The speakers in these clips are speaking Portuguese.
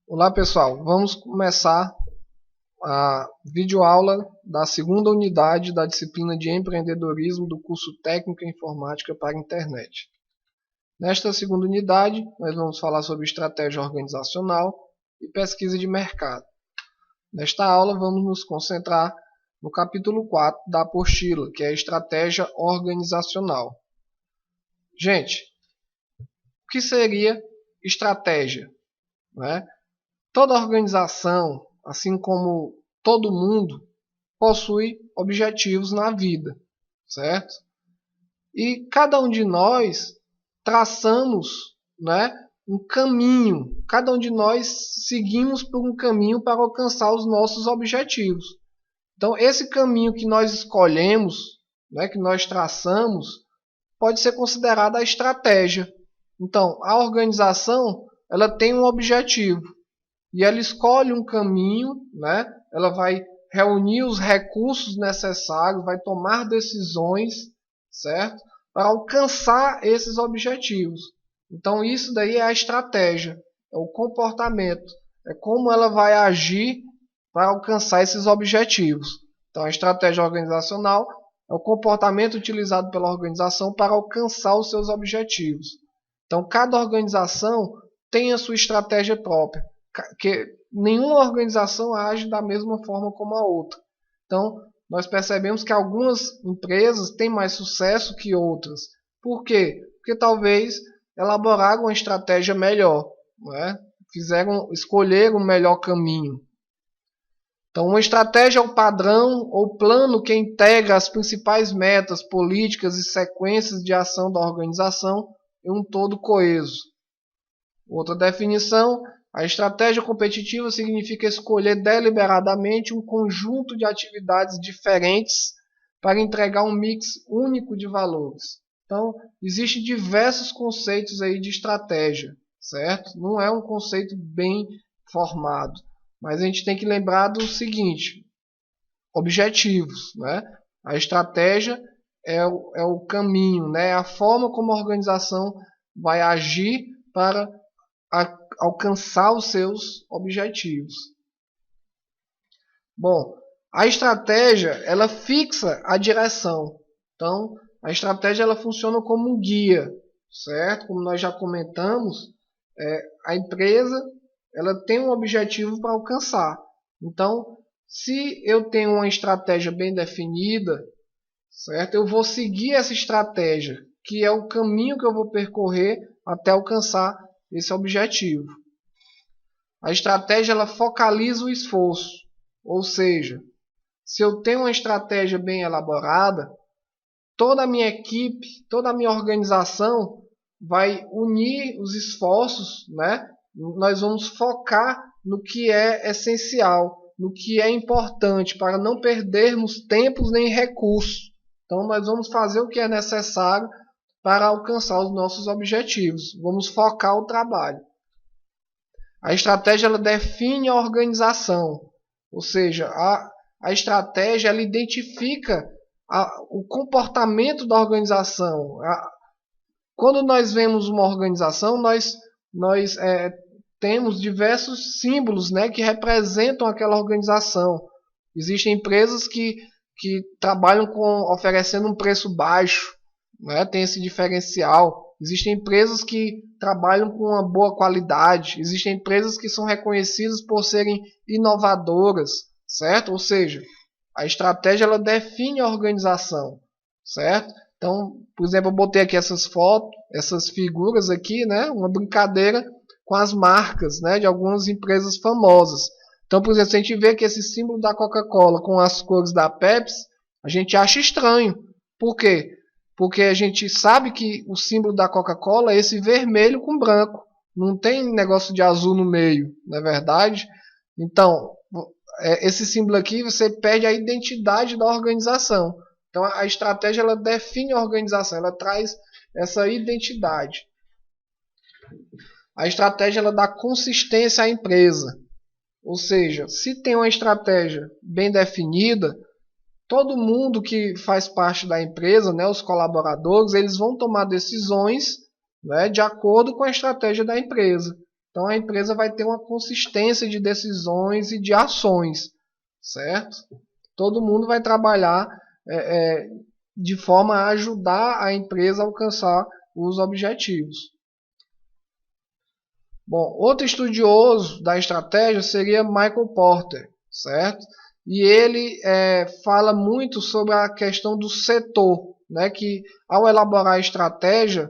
Olá pessoal, vamos começar a videoaula da segunda unidade da disciplina de empreendedorismo do curso Técnico em Informática para a Internet. Nesta segunda unidade, nós vamos falar sobre estratégia organizacional e pesquisa de mercado. Nesta aula, vamos nos concentrar no capítulo 4 da apostila, que é a estratégia organizacional. Gente, o que seria estratégia? Toda organização, assim como todo mundo, possui objetivos na vida, certo? E cada um de nós traçamos, um caminho, cada um de nós seguimos por um caminho para alcançar os nossos objetivos. Então, esse caminho que nós escolhemos, que nós traçamos, pode ser considerada a estratégia. Então, a organização ela tem um objetivo e ela escolhe um caminho, ela vai reunir os recursos necessários, vai tomar decisões, certo? Para alcançar esses objetivos. Então, isso daí é a estratégia, é o comportamento, é como ela vai agir para alcançar esses objetivos. Então, a estratégia organizacional é o comportamento utilizado pela organização para alcançar os seus objetivos. Então, cada organização tem a sua estratégia própria, que nenhuma organização age da mesma forma como a outra. Então, nós percebemos que algumas empresas têm mais sucesso que outras. Por quê? Porque talvez elaboraram uma estratégia melhor, escolheram um melhor caminho. Então, uma estratégia é o padrão ou plano que integra as principais metas, políticas e sequências de ação da organização em um todo coeso. Outra definição, a estratégia competitiva significa escolher deliberadamente um conjunto de atividades diferentes para entregar um mix único de valores. Então, existem diversos conceitos aí de estratégia, certo? Não é um conceito bem formado. Mas a gente tem que lembrar do seguinte, objetivos. A estratégia é o caminho, é a forma como a organização vai agir para alcançar os seus objetivos. Bom, a estratégia ela fixa a direção. Então, a estratégia ela funciona como um guia, certo? Como nós já comentamos, a empresa ela tem um objetivo para alcançar. Então, se eu tenho uma estratégia bem definida, certo? Eu vou seguir essa estratégia, que é o caminho que eu vou percorrer até alcançar esse objetivo. A estratégia ela focaliza o esforço, ou seja, se eu tenho uma estratégia bem elaborada, toda a minha equipe, toda a minha organização vai unir os esforços, Nós vamos focar no que é essencial, no que é importante, para não perdermos tempos nem recursos. Então, nós vamos fazer o que é necessário para alcançar os nossos objetivos. Vamos focar o trabalho. A estratégia ela define a organização, ou seja, a estratégia ela identifica o comportamento da organização. Quando nós vemos uma organização, nós temos diversos símbolos, que representam aquela organização. Existem empresas que trabalham oferecendo um preço baixo, tem esse diferencial. Existem empresas que trabalham com uma boa qualidade. Existem empresas que são reconhecidas por serem inovadoras, certo? Ou seja, a estratégia ela define a organização, certo? Então, por exemplo, eu botei aqui essas fotos, essas figuras aqui, uma brincadeira com as marcas, de algumas empresas famosas. Então, por exemplo, se a gente vê que esse símbolo da Coca-Cola com as cores da Pepsi, a gente acha estranho. Por quê? Porque a gente sabe que o símbolo da Coca-Cola é esse vermelho com branco. Não tem negócio de azul no meio, não é verdade? Então, esse símbolo aqui, você perde a identidade da organização. Então, a estratégia ela define a organização, ela traz essa identidade. A estratégia ela dá consistência à empresa. Ou seja, se tem uma estratégia bem definida, todo mundo que faz parte da empresa, os colaboradores, eles vão tomar decisões de acordo com a estratégia da empresa. Então a empresa vai ter uma consistência de decisões e de ações, certo? Todo mundo vai trabalhar de forma a ajudar a empresa a alcançar os objetivos. Bom, outro estudioso da estratégia seria Michael Porter, certo? E ele fala muito sobre a questão do setor, né? Que ao elaborar a estratégia,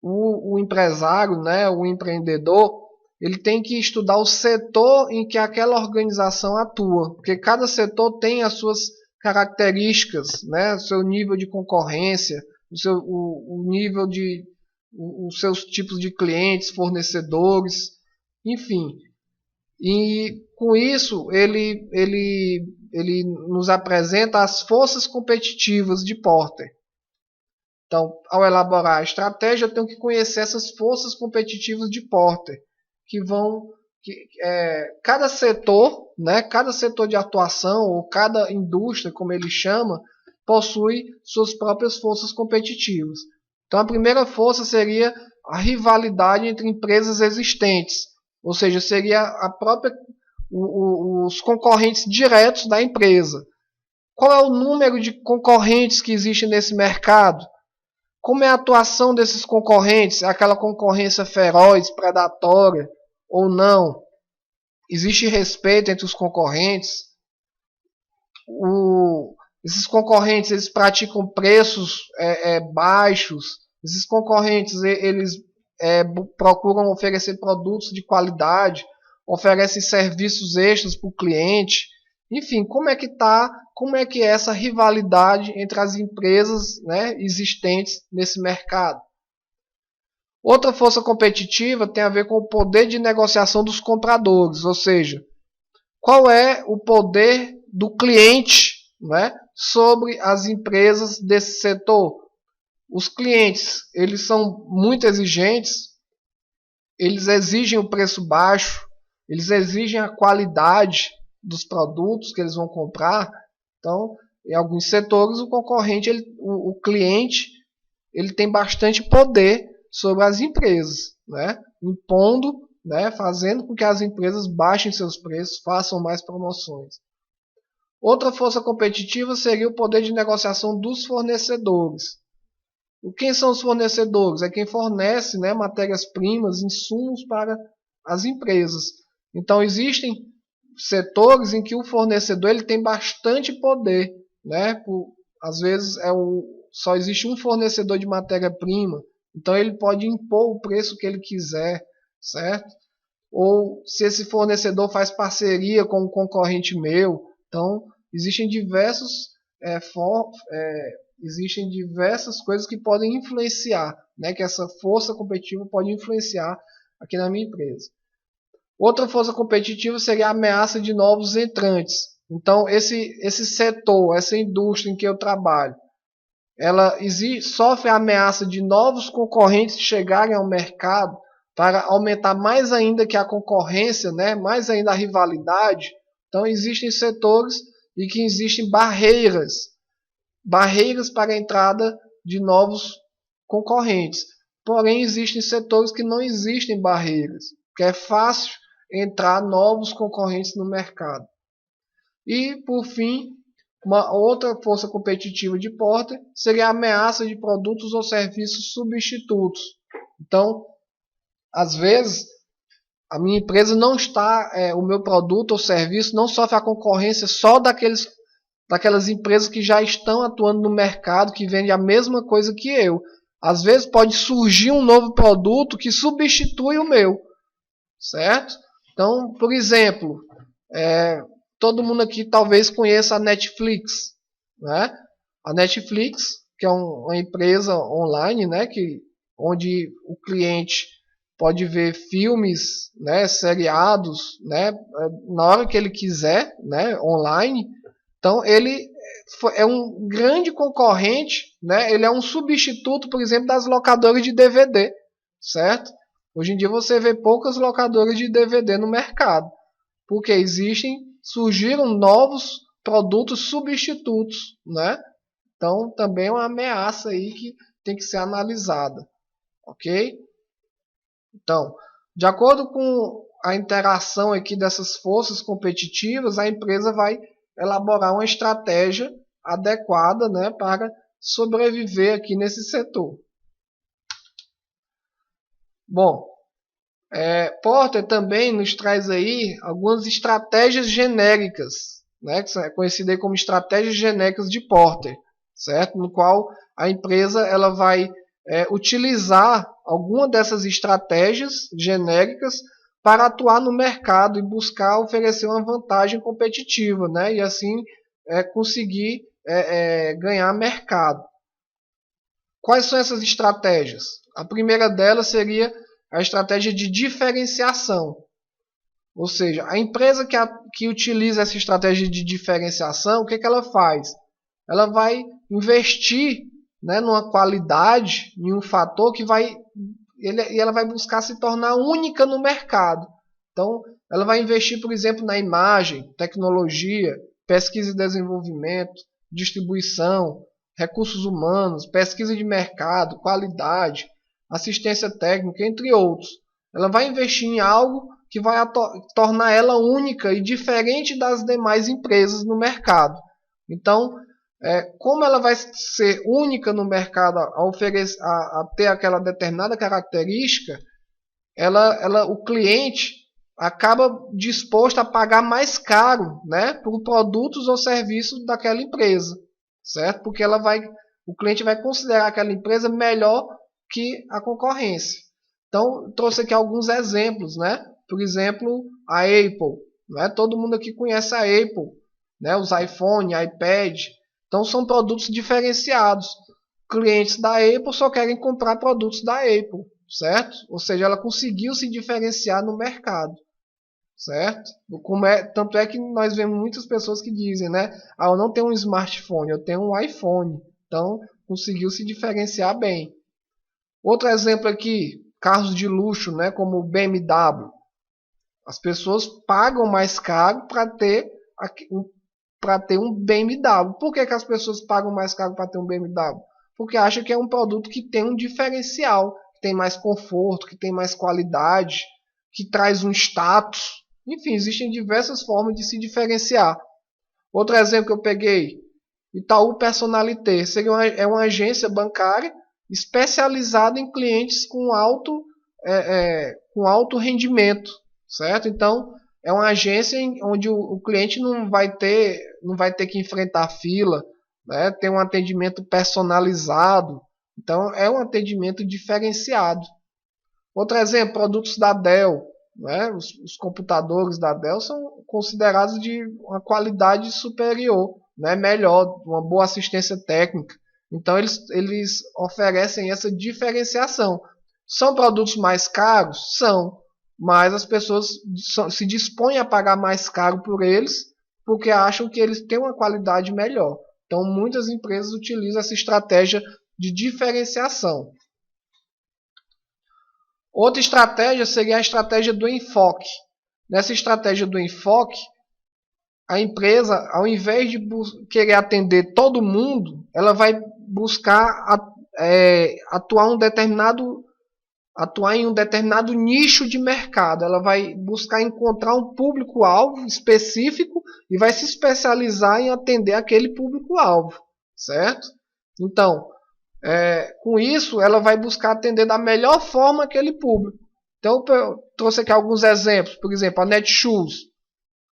o empresário, né? O empreendedor, ele tem que estudar o setor em que aquela organização atua, porque cada setor tem as suas características, né? O seu nível de concorrência, o nível de os seus tipos de clientes, fornecedores, enfim. E com isso ele nos apresenta as forças competitivas de Porter. Então, ao elaborar a estratégia, eu tenho que conhecer essas forças competitivas de Porter, cada setor, né, cada setor de atuação ou cada indústria, como ele chama, possui suas próprias forças competitivas. Então, a primeira força seria a rivalidade entre empresas existentes, ou seja, seria os concorrentes diretos da empresa. Qual é o número de concorrentes que existe nesse mercado? Como é a atuação desses concorrentes? Aquela concorrência feroz, predatória ou não? Existe respeito entre os concorrentes? Esses concorrentes eles praticam preços baixos? Esses concorrentes eles procuram oferecer produtos de qualidade, oferecem serviços extras para o cliente? Enfim, como é que é essa rivalidade entre as empresas, né, existentes nesse mercado? Outra força competitiva tem a ver com o poder de negociação dos compradores, ou seja, qual é o poder do cliente, né, sobre as empresas desse setor. Os clientes, eles são muito exigentes, eles exigem o preço baixo, eles exigem a qualidade dos produtos que eles vão comprar. Então, em alguns setores, o concorrente, o cliente, ele tem bastante poder sobre as empresas, né? Impondo, né? Fazendo com que as empresas baixem seus preços, façam mais promoções. Outra força competitiva seria o poder de negociação dos fornecedores. Quem são os fornecedores? É quem fornece, né, matérias-primas, insumos para as empresas. Então, existem setores em que o fornecedor ele tem bastante poder, né? Às vezes só existe um fornecedor de matéria-prima, então ele pode impor o preço que ele quiser, certo? Ou se esse fornecedor faz parceria com um concorrente meu, então existem existem diversas coisas que podem influenciar, né? Que essa força competitiva pode influenciar aqui na minha empresa. Outra força competitiva seria a ameaça de novos entrantes. Então, esse setor, essa indústria em que eu trabalho, ela sofre a ameaça de novos concorrentes chegarem ao mercado para aumentar mais ainda que a concorrência, né? Mais ainda a rivalidade. Então, existem setores em que existem barreiras para a entrada de novos concorrentes. Porém, existem setores que não existem barreiras, que é fácil entrar novos concorrentes no mercado. E, por fim, uma outra força competitiva de Porter seria a ameaça de produtos ou serviços substitutos. Então, às vezes, a minha empresa não está, o meu produto ou serviço não sofre a concorrência só daquelas empresas que já estão atuando no mercado, que vendem a mesma coisa que eu. Às vezes pode surgir um novo produto que substitui o meu, certo? Então, por exemplo, todo mundo aqui talvez conheça a Netflix, né? A Netflix, que é uma empresa online, né? Onde o cliente pode ver filmes, né? Seriados, né? Na hora que ele quiser, né? Online. Então, ele é um grande concorrente, né? Ele é um substituto, por exemplo, das locadoras de DVD, certo? Hoje em dia você vê poucas locadoras de DVD no mercado, porque surgiram novos produtos substitutos, né? Então também é uma ameaça aí que tem que ser analisada, ok? Então, De acordo com a interação aqui dessas forças competitivas, a empresa vai elaborar uma estratégia adequada, né, para sobreviver aqui nesse setor. Bom, Porter também nos traz aí algumas estratégias genéricas, né, que é conhecida como estratégias genéricas de Porter, certo? No qual a empresa ela vai utilizar alguma dessas estratégias genéricas para atuar no mercado e buscar oferecer uma vantagem competitiva, né, e assim conseguir ganhar mercado. Quais são essas estratégias? A primeira delas seria a estratégia de diferenciação. Ou seja, a empresa que utiliza essa estratégia de diferenciação, o que ela faz? Ela vai investir, né, numa qualidade, em um fator que e ela vai buscar se tornar única no mercado. Então, ela vai investir, por exemplo, na imagem, tecnologia, pesquisa e desenvolvimento, distribuição, recursos humanos, pesquisa de mercado, qualidade, assistência técnica, entre outros. Ela vai investir em algo que vai tornar ela única e diferente das demais empresas no mercado. Então, como ela vai ser única no mercado a ter aquela determinada característica, o cliente acaba disposto a pagar mais caro, né, por produtos ou serviços daquela empresa, certo? Porque o cliente vai considerar aquela empresa melhor que a concorrência. Então, trouxe aqui alguns exemplos, né? Por exemplo, a Apple, né? Todo mundo aqui conhece a Apple, né? Os iPhone, iPad. Então, são produtos diferenciados. Clientes da Apple só querem comprar produtos da Apple, certo? Ou seja, ela conseguiu se diferenciar no mercado, certo? Tanto é que nós vemos muitas pessoas que dizem, né? Eu não tenho um smartphone, eu tenho um iPhone. Então, conseguiu se diferenciar bem. Outro exemplo aqui, carros de luxo, né, como o BMW. As pessoas pagam mais caro para ter um BMW. Por que as pessoas pagam mais caro para ter um BMW? Porque acham que é um produto que tem um diferencial, que tem mais conforto, que tem mais qualidade, que traz um status. Enfim, existem diversas formas de se diferenciar. Outro exemplo que eu peguei, Itaú Personalité, é uma agência bancária especializada em clientes com alto rendimento, certo? Então, é uma agência onde o cliente não vai ter que enfrentar fila, né? Tem um atendimento personalizado, então é um atendimento diferenciado. Outro exemplo, produtos da Dell, né? Os computadores da Dell são considerados de uma qualidade superior, né? Melhor, uma boa assistência técnica. Então eles oferecem essa diferenciação. São produtos mais caros? São, mas as pessoas se dispõem a pagar mais caro por eles porque acham que eles têm uma qualidade melhor. Então muitas empresas utilizam essa estratégia de diferenciação. Outra estratégia seria a estratégia do enfoque. Nessa estratégia do enfoque, a empresa, ao invés de querer atender todo mundo, ela vai buscar atuar em um determinado nicho de mercado. Ela vai buscar encontrar um público-alvo específico e vai se especializar em atender aquele público-alvo, certo? Então, com isso, ela vai buscar atender da melhor forma aquele público. Então, eu trouxe aqui alguns exemplos. Por exemplo, a Netshoes.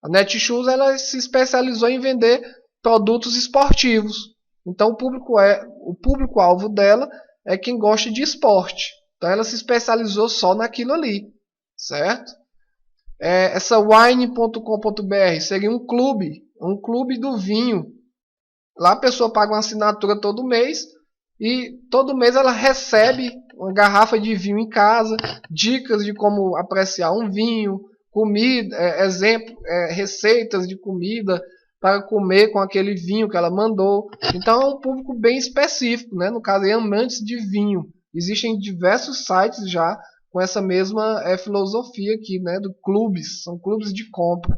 A Netshoes ela se especializou em vender produtos esportivos. Então, o público-alvo dela é quem gosta de esporte. Então, ela se especializou só naquilo ali, certo? Essa wine.com.br seria um clube do vinho. Lá a pessoa paga uma assinatura todo mês e todo mês ela recebe uma garrafa de vinho em casa, dicas de como apreciar um vinho, comida, receitas de comida para comer com aquele vinho que ela mandou. Então é um público bem específico, né? No caso, é amantes de vinho. Existem diversos sites já com essa mesma filosofia aqui, né? Do clubes, são clubes de compra.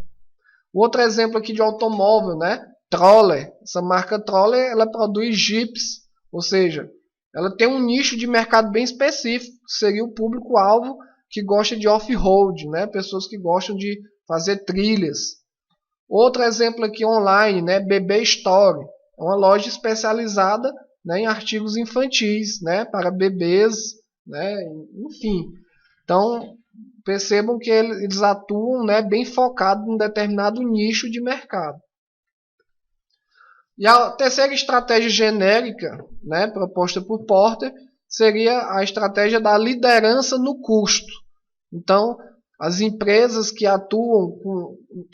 Outro exemplo aqui de automóvel, né? Troller. Essa marca Troller ela produz Jeeps, ou seja, ela tem um nicho de mercado bem específico, que seria o público-alvo que gosta de off-road, né? Pessoas que gostam de fazer trilhas. Outro exemplo aqui online, né? BB Store, é uma loja especializada, né, em artigos infantis, né, para bebês, né, enfim. Então, percebam que eles atuam, né, bem focado em um determinado nicho de mercado. E a terceira estratégia genérica, né, proposta por Porter, seria a estratégia da liderança no custo. Então, as empresas que atuam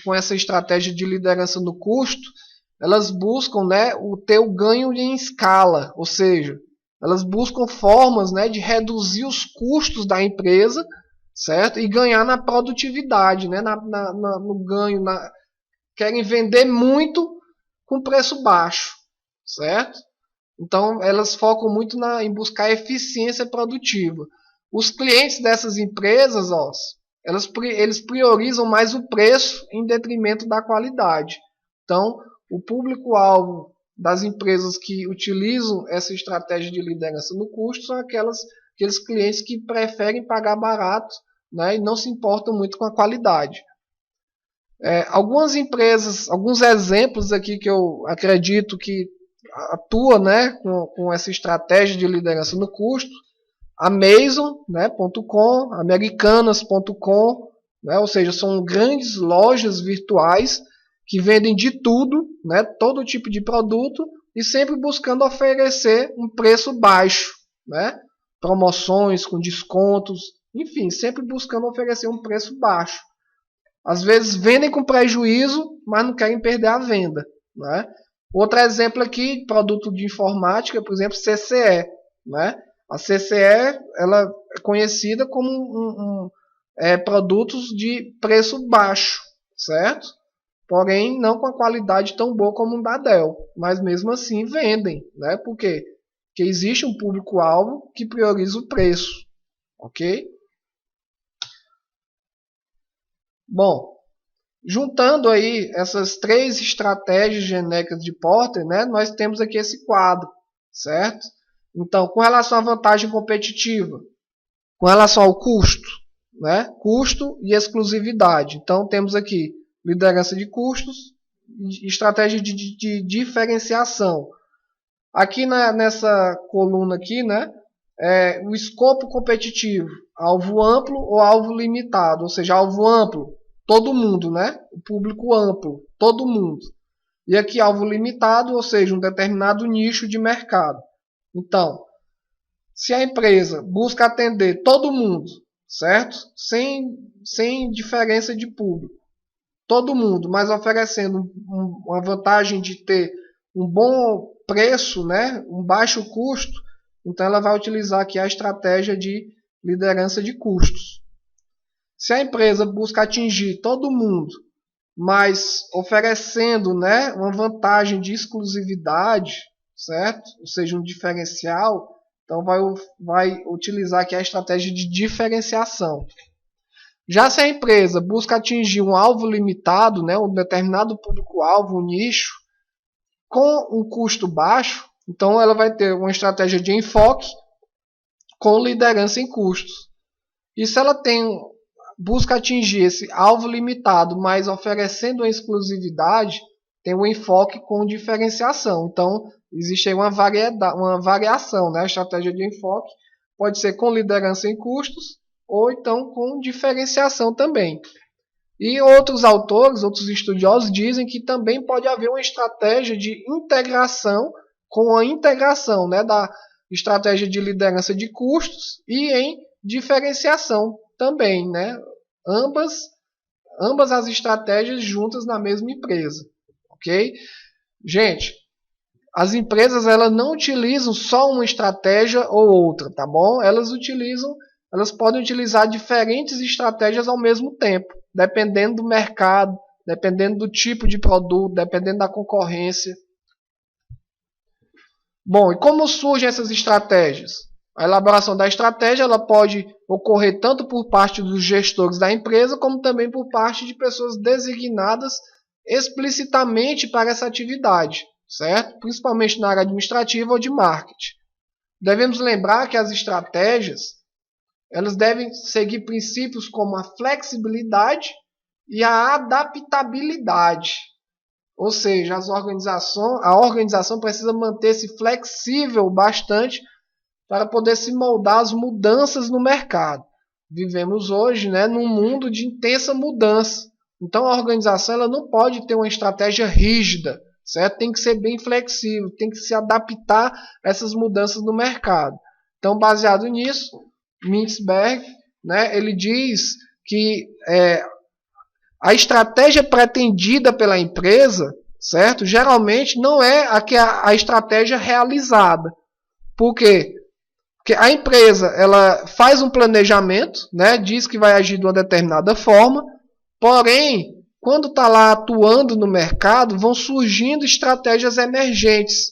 com essa estratégia de liderança no custo, elas buscam, né, ter o ganho em escala, ou seja, elas buscam formas, né, de reduzir os custos da empresa, certo? E ganhar na produtividade, né, no ganho. Querem vender muito com preço baixo, certo? Então, elas focam muito em buscar eficiência produtiva. Os clientes dessas empresas, eles priorizam mais o preço em detrimento da qualidade. Então, o público-alvo das empresas que utilizam essa estratégia de liderança no custo são aqueles clientes que preferem pagar barato, né, e não se importam muito com a qualidade. Algumas empresas, alguns exemplos aqui que eu acredito que atua, né, com essa estratégia de liderança no custo: Amazon, né, .com, Americanas.com, né, ou seja, são grandes lojas virtuais que vendem de tudo, né, todo tipo de produto, e sempre buscando oferecer um preço baixo, né, promoções com descontos, enfim, sempre buscando oferecer um preço baixo. Às vezes vendem com prejuízo, mas não querem perder a venda, né? Outro exemplo aqui, produto de informática, por exemplo, CCE, né? A CCE, ela é conhecida como produtos de preço baixo, certo? Porém, não com a qualidade tão boa como o da Dell, mas mesmo assim vendem, né? Por quê? Porque existe um público-alvo que prioriza o preço, ok? Bom, juntando aí essas três estratégias genéricas de Porter, né, nós temos aqui esse quadro, certo? Então, com relação à vantagem competitiva, com relação ao custo, né, custo e exclusividade. Então, temos aqui liderança de custos, estratégia de diferenciação. Aqui nessa coluna aqui, né, o escopo competitivo, alvo amplo ou alvo limitado, ou seja, alvo amplo, todo mundo, né? O público amplo, todo mundo. E aqui alvo limitado, ou seja, um determinado nicho de mercado. Então, se a empresa busca atender todo mundo, certo? Sem diferença de público, todo mundo, mas oferecendo uma vantagem de ter um bom preço, né? Um baixo custo, então ela vai utilizar aqui a estratégia de liderança de custos. Se a empresa busca atingir todo mundo, mas oferecendo, né, uma vantagem de exclusividade, certo? Ou seja, um diferencial, então vai utilizar aqui a estratégia de diferenciação. Já se a empresa busca atingir um alvo limitado, né, um determinado público-alvo, um nicho, com um custo baixo, então ela vai ter uma estratégia de enfoque com liderança em custos. E se ela busca atingir esse alvo limitado, mas oferecendo uma exclusividade, tem um enfoque com diferenciação. Então, existe aí uma variação, né? A estratégia de enfoque pode ser com liderança em custos ou então com diferenciação também. E outros autores, outros estudiosos dizem que também pode haver uma estratégia de integração com a integração, né, da estratégia de liderança de custos e em diferenciação também, né? Ambas as estratégias juntas na mesma empresa, ok? Gente, as empresas elas não utilizam só uma estratégia ou outra, tá bom? Elas podem utilizar diferentes estratégias ao mesmo tempo, dependendo do mercado, dependendo do tipo de produto, dependendo da concorrência. Bom, e como surgem essas estratégias? A elaboração da estratégia ela pode ocorrer tanto por parte dos gestores da empresa, como também por parte de pessoas designadas explicitamente para essa atividade, certo? Principalmente na área administrativa ou de marketing. Devemos lembrar que as estratégias elas devem seguir princípios como a flexibilidade e a adaptabilidade. Ou seja, a organização precisa manter-se flexível bastante para poder se moldar às mudanças no mercado. Vivemos hoje, né, num mundo de intensa mudança. Então a organização ela não pode ter uma estratégia rígida, certo? Tem que ser bem flexível, tem que se adaptar a essas mudanças no mercado. Então, baseado nisso, Mintzberg, né, ele diz que a estratégia pretendida pela empresa, certo? Geralmente não é a estratégia realizada. Por quê? Porque a empresa ela faz um planejamento, né? Diz que vai agir de uma determinada forma, porém, quando está lá atuando no mercado, vão surgindo estratégias emergentes.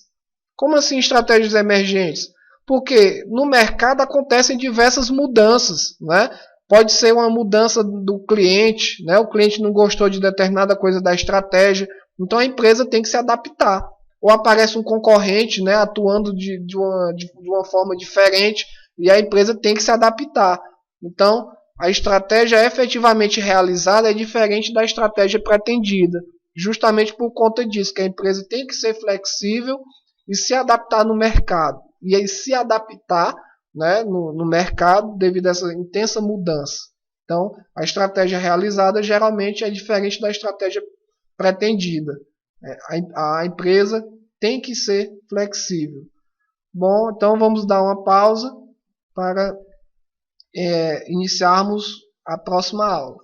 Como assim estratégias emergentes? Porque no mercado acontecem diversas mudanças, né? Pode ser uma mudança do cliente, né? O cliente não gostou de determinada coisa da estratégia, então a empresa tem que se adaptar. Ou aparece um concorrente, né, atuando de uma forma diferente e a empresa tem que se adaptar. Então, a estratégia efetivamente realizada é diferente da estratégia pretendida, justamente por conta disso, que a empresa tem que ser flexível e se adaptar no mercado. E aí se adaptar, né, no mercado devido a essa intensa mudança. Então, a estratégia realizada geralmente é diferente da estratégia pretendida. A empresa tem que ser flexível. Bom, então vamos dar uma pausa para iniciarmos a próxima aula.